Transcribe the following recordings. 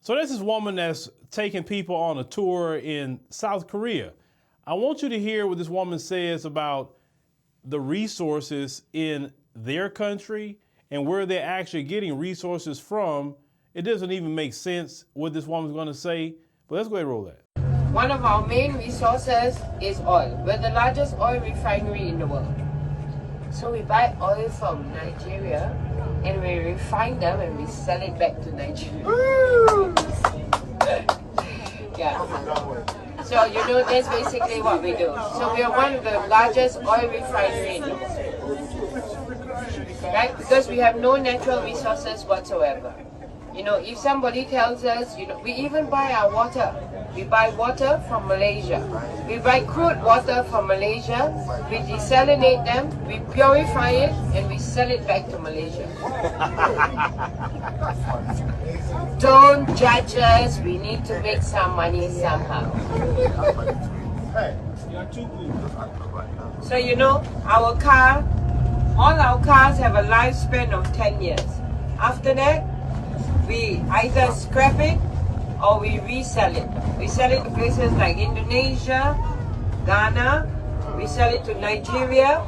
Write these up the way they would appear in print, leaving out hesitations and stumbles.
So there's this woman that's taking people on a tour in South Korea. I want you to hear what this woman says about the resources in their country and where they're actually getting resources from. It doesn't even make sense what this woman's going to say, but let's go ahead and roll that. One of our main resources is oil. We're the largest oil refinery in the world. So we buy oil from Nigeria and we refine them and we sell it back to Nigeria. Yeah. So you know that's basically what we do. So we are one of the largest oil refinery in the world. Right? Because we have no natural resources whatsoever. You know, if somebody tells us, you know, we even buy our water. We buy water from Malaysia. We buy crude water from Malaysia. We desalinate them, we purify it, and we sell it back to Malaysia. Don't judge us. We need to make some money somehow. So you know, all our cars have a lifespan of 10 years. After that, we either scrap it or we resell it. We sell it to places like Indonesia, Ghana, we sell it to Nigeria,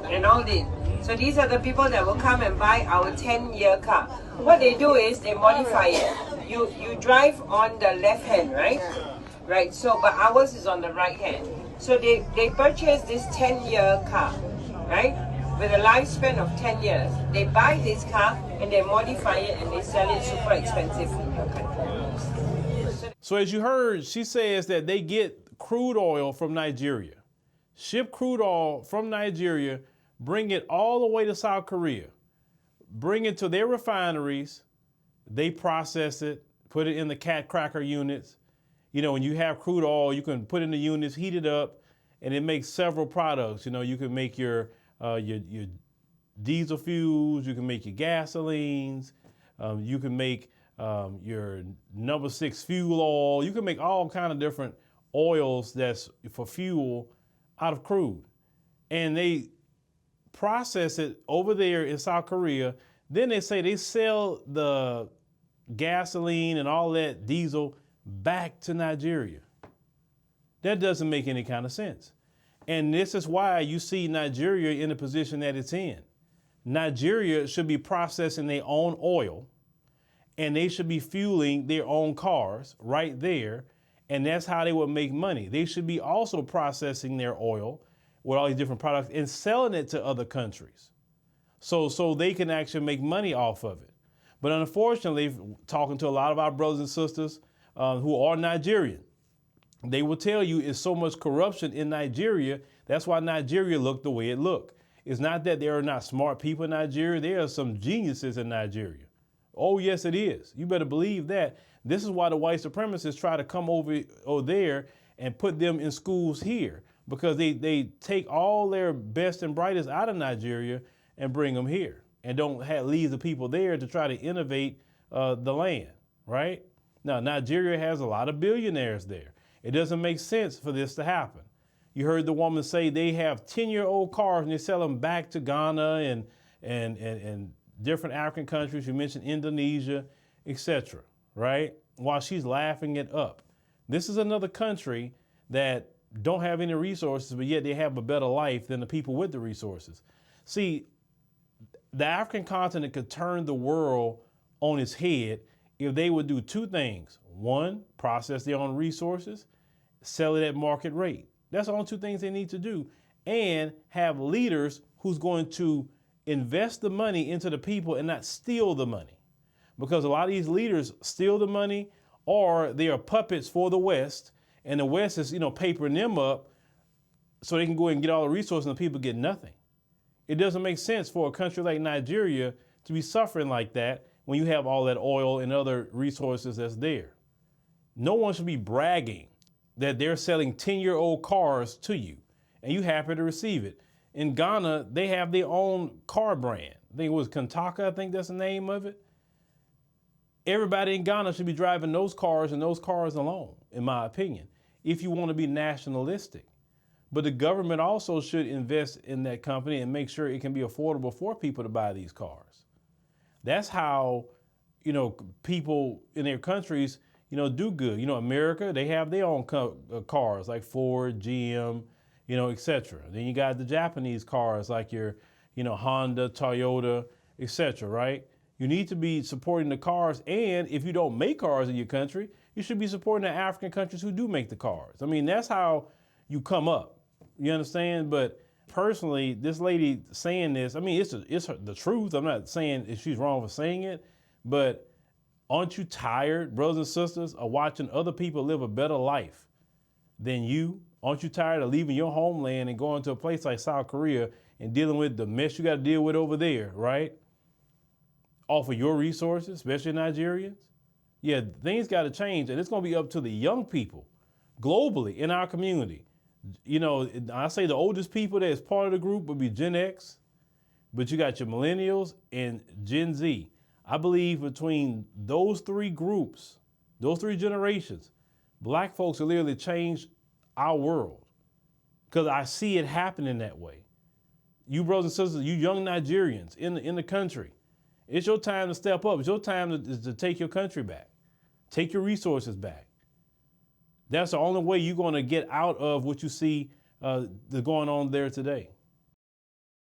and all this. So these are the people that will come and buy our 10-year car. What they do is they modify it. You drive on the left hand, right? Right, so but ours is on the right hand. So they purchase this 10-year car, right? With a lifespan of 10 years. They buy this car and they modify it and they sell it super expensive in your country. So as you heard, she says that they get crude oil from Nigeria, ship crude oil from Nigeria, bring it all the way to South Korea, bring it to their refineries, they process it, put it in the cat cracker units. You know, when you have crude oil, you can put in the units, heat it up, and it makes several products. You know, you can make your diesel fuels, you can make your gasolines, you can make your number 6 fuel oil. You can make all kind of different oils that's for fuel out of crude. And they process it over there in South Korea. Then they say they sell the gasoline and all that diesel back to Nigeria. That doesn't make any kind of sense. And this is why you see Nigeria in the position that it's in. Nigeria should be processing their own oil and they should be fueling their own cars right there. And that's how they would make money. They should be also processing their oil with all these different products and selling it to other countries. So they can actually make money off of it. But unfortunately, talking to a lot of our brothers and sisters who are Nigerian, they will tell you it's so much corruption in Nigeria. That's why Nigeria looked the way it looked. It's not that there are not smart people in Nigeria. There are some geniuses in Nigeria. Oh, yes, it is. You better believe that. This is why the white supremacists try to come over there and put them in schools here, because they take all their best and brightest out of Nigeria and bring them here and don't leave the people there to try to innovate the land, right? Now, Nigeria has a lot of billionaires there. It doesn't make sense for this to happen. You heard the woman say they have 10-year-old cars and they sell them back to Ghana and different African countries. You mentioned Indonesia, etc., right? While she's laughing it up. This is another country that don't have any resources, but yet they have a better life than the people with the resources. See, the African continent could turn the world on its head if they would do two things. One, process their own resources, sell it at market rate. That's the only two things they need to do. And have leaders who's going to invest the money into the people and not steal the money. Because a lot of these leaders steal the money, or they are puppets for the West, and the West is, papering them up so they can go and get all the resources and the people get nothing. It doesn't make sense for a country like Nigeria to be suffering like that when you have all that oil and other resources that's there. No one should be bragging that they're selling 10-year-old cars to you and you happy to receive it. In Ghana, they have their own car brand. I think it was Kantaka, I think that's the name of it. Everybody in Ghana should be driving those cars and those cars alone, in my opinion, if you want to be nationalistic. But the government also should invest in that company and make sure it can be affordable for people to buy these cars. That's how people in their countries, do good. America, they have their own cars like Ford, GM, etc. Then you got the Japanese cars like your, Honda, Toyota, etc. Right? You need to be supporting the cars, and if you don't make cars in your country, you should be supporting the African countries who do make the cars. I mean, that's how you come up. You understand? But personally, this lady saying this, I mean, it's the truth. I'm not saying if she's wrong for saying it, but aren't you tired, brothers and sisters, of watching other people live a better life than you? Aren't you tired of leaving your homeland and going to a place like South Korea and dealing with the mess you got to deal with over there, right? Off of your resources, especially Nigerians? Yeah, things got to change, and it's going to be up to the young people globally in our community. I say the oldest people that is part of the group would be Gen X, but you got your millennials and Gen Z. I believe between those three groups, those three generations, black folks will literally change our world, because I see it happening that way. You brothers and sisters, you young Nigerians in the country, it's your time to step up. It's your time to take your country back. Take your resources back. That's the only way you're going to get out of what you see going on there today.